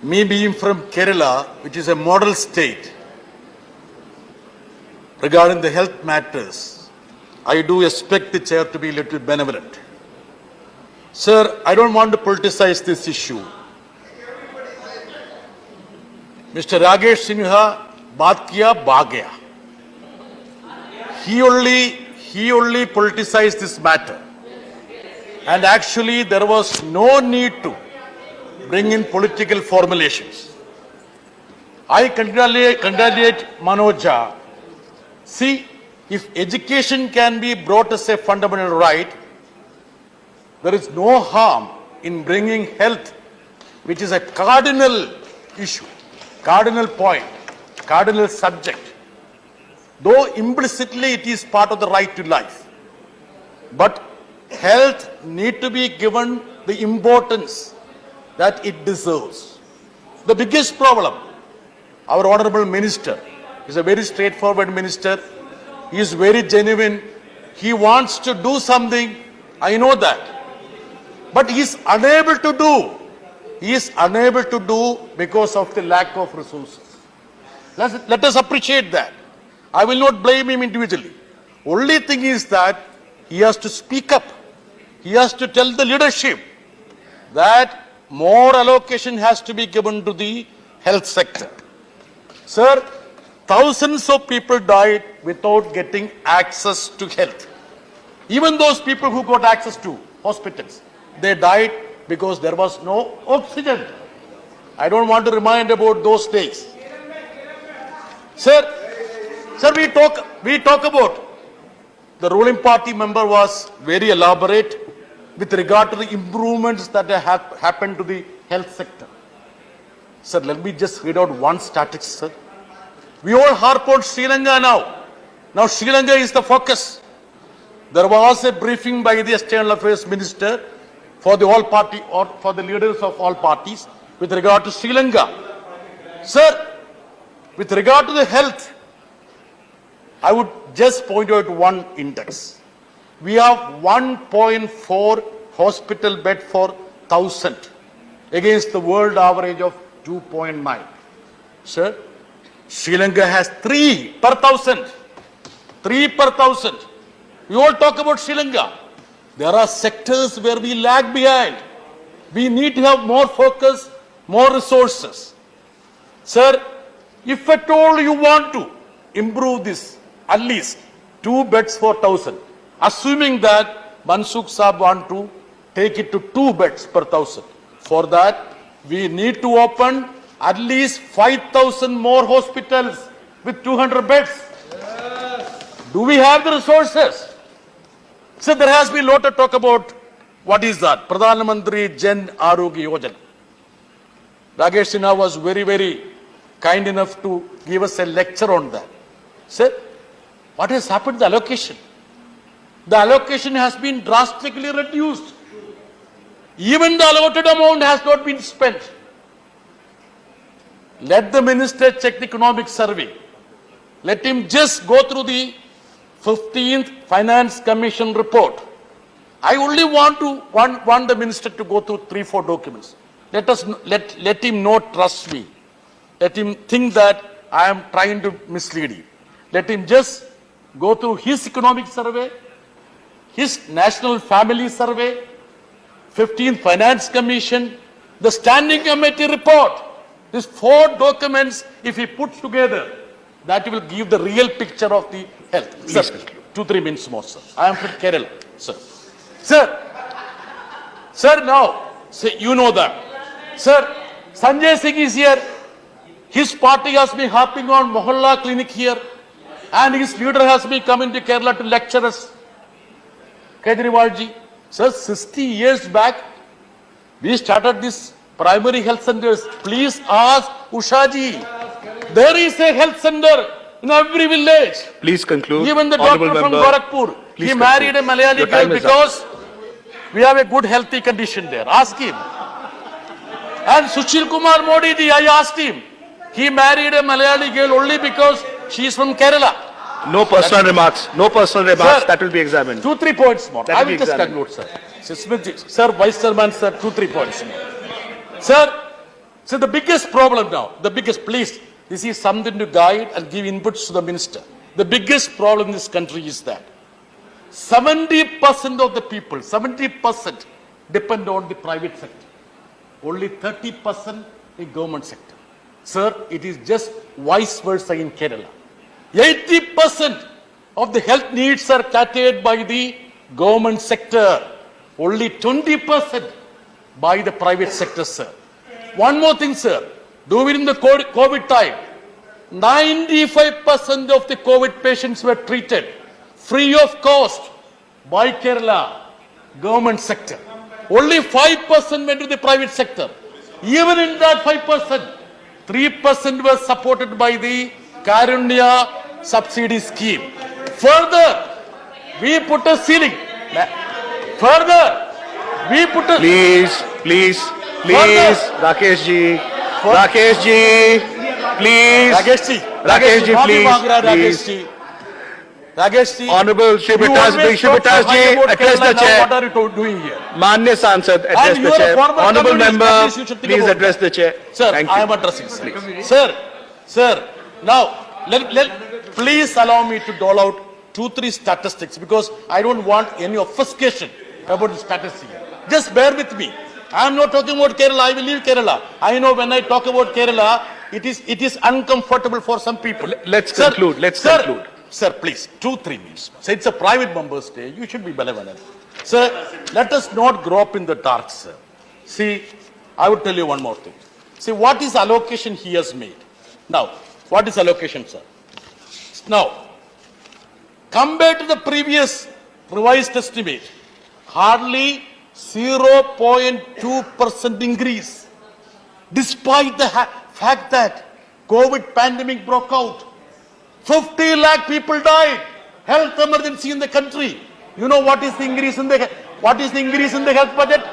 Me being from Kerala, which is a model state, regarding the health matters, I do expect the chair to be a little benevolent. Sir, I don't want to politicize this issue. Mr. Rakesh Sinha, baat kiya, bhag gaya. He only politicized this matter. And actually, there was no need to bring in political formulations. I congratulate Manoja. See, if education can be brought as a fundamental right, there is no harm in bringing health, which is a cardinal issue, cardinal point, cardinal subject. Though implicitly it is part of the right to life. But health need to be given the importance that it deserves. The biggest problem, our honorable minister is a very straightforward minister. He is very genuine. He wants to do something. I know that. But he is unable to do. He is unable to do because of the lack of resources. Let us appreciate that. I will not blame him individually. Only thing is that he has to speak up. He has to tell the leadership that more allocation has to be given to the health sector. Sir, thousands of people died without getting access to health. Even those people who got access to hospitals, they died because there was no oxygen. I don't want to remind about those days. Sir, we talk about the ruling party member was very elaborate with regard to the improvements that have happened to the health sector. Sir, let me just read out one statistic, sir. We all harp on Sri Lanka now. Now Sri Lanka is the focus. There was a briefing by the External Affairs Minister for the all party or for the leaders of all parties with regard to Sri Lanka. Sir, with regard to the health, I would just point out one index. We have 1.4 hospital bed for 1,000 against the world average of 2.9. Sir, Sri Lanka has 3 per 1,000. 3 per 1,000. We all talk about Sri Lanka. There are sectors where we lag behind. We need to have more focus, more resources. Sir, if at all you want to improve this, at least 2 beds for 1,000. Assuming that Mansukh Saab want to take it to 2 beds per 1,000. For that, we need to open at least 5,000 more hospitals with 200 beds. Yes. Do we have the resources? So there has been a lot of talk about what is that? Pradhan Mantri Jan Arogya Yojana. Rakesh Sinha was very kind enough to give us a lecture on that. Sir, what has happened to the allocation? The allocation has been drastically reduced. Even the allotted amount has not been spent. Let the minister check the economic survey. Let him just go through the 15th Finance Commission report. I only want the minister to go through 3-4 documents. Let him not trust me. Let him think that I am trying to mislead him. Let him just go through his economic survey, his national family survey, 15th Finance Commission, the Standing Committee report. These 4 documents, if he puts together, that will give the real picture of the health. Please, sir, 2-3 minutes more, sir. I am from Kerala, sir. Sir, now, say, you know that. Sir, Sanjay Singh is here. His party has been harping on Mohalla clinic here. And his leader has been coming to Kerala to lecture us. Kejriwalji. Sir, 60 years back, we started this primary health centers. Please ask Ushaji. There is a health center in every village. Please conclude. Even the doctor from Gorakhpur, he married a Malayali girl because we have a good healthy condition there. Ask him. And Sushil Kumar Modi ji, I asked him. He married a Malayali girl only because she is from Kerala. No personal remarks. No personal remarks. Sir, that will be examined. 2-3 points more. I will just conclude, sir. Sir, Vice Chairman, sir, 2-3 points more. Sir, So the biggest problem now, please, this is something to guide and give inputs to the minister. The biggest problem in this country is that 70% of the people, 70% depend on the private sector. Only 30% in government sector. Sir, it is just vice versa in Kerala. 80% of the health needs are catered by the government sector. Only 20% by the private sector, sir. One more thing, sir. During the COVID time, 95% of the COVID patients were treated free of cost by Kerala government sector. Only 5% went to the private sector. Even in that 5%, 3% was supported by the Karunya subsidy scheme. Further, we put a ceiling. Further, we put a... Please, Rakesh ji, please. Rakesh ji, please. Rakesh ji, Honorable Shri Brittas ji, address the chair. What are you doing here? Manya Sansad, address the chair. Honorable member, please address the chair. Sir, Thank I you. am addressing, sir. Sir, now, please allow me to dole out 2-3 statistics because I don't want any obfuscation about the statistics. Just bear with me. I am not talking about Kerala. I will leave Kerala. I know when I talk about Kerala, it is uncomfortable for some people. Let's conclude. Conclude. Sir, please, 2-3 minutes. So it's a private member's day. You should be benevolent. Sir, let us not grow up in the dark, sir. See, I would tell you one more thing. See, what is allocation he has made? Now, what is allocation, sir? Now, compared to the previous revised estimate, hardly 0.2% increase. Despite the fact that COVID pandemic broke out, 50 lakh people died. Health emergency in the country. You know what is the increase in the health budget?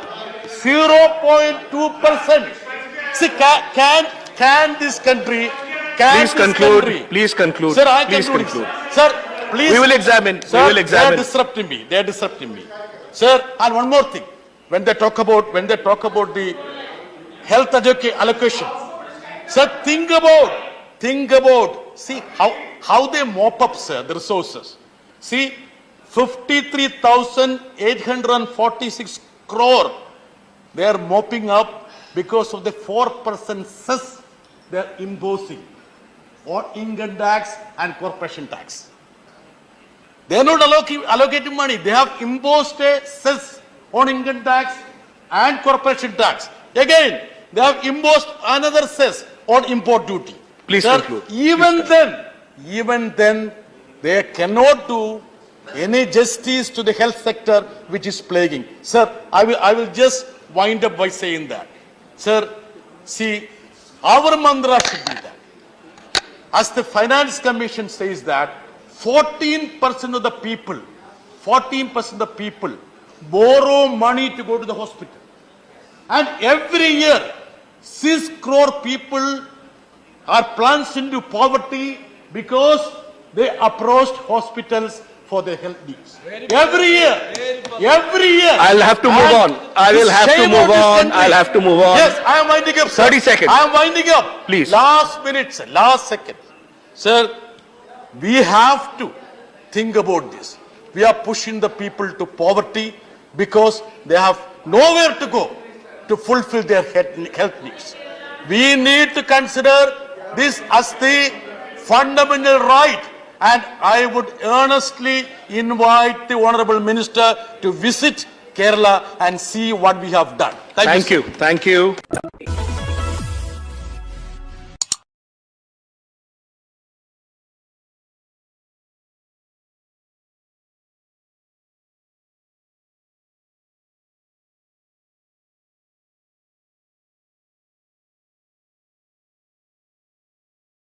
0.2%. See, can this country? Please conclude. Sir, I conclude. Sir, please. We will examine. Sir, they are disrupting me. Sir, and one more thing. When they talk about the health allocation, sir, think about. See how they mop up, sir, the resources. See, 53,846 crore they are mopping up because of the 4% cess they are imposing on income tax and corporation tax. They are not allocating money. They have imposed a cess on income tax and corporation tax. Again, they have imposed another cess on import duty. Please Sir, conclude. Even then, they cannot do any justice to the health sector which is plaguing. Sir, I will just wind up by saying that. Sir, see, our mantra should be that. As the Finance Commission says that 14% of the people borrow money to go to the hospital. And every year, 6 crore people are plunged into poverty because they approached hospitals for their health needs. Every year. I'll have to move on. I'll have to move on. Yes, I am winding up, sir. 30 seconds. I am winding up. Please. Last minute, sir. Last second. Sir, we have to think about this. We are pushing the people to poverty because they have nowhere to go to fulfill their health needs. We need to consider this as the fundamental right, and I would earnestly invite the Honorable Minister to visit Kerala and see what we have done. Thank you. Thank you.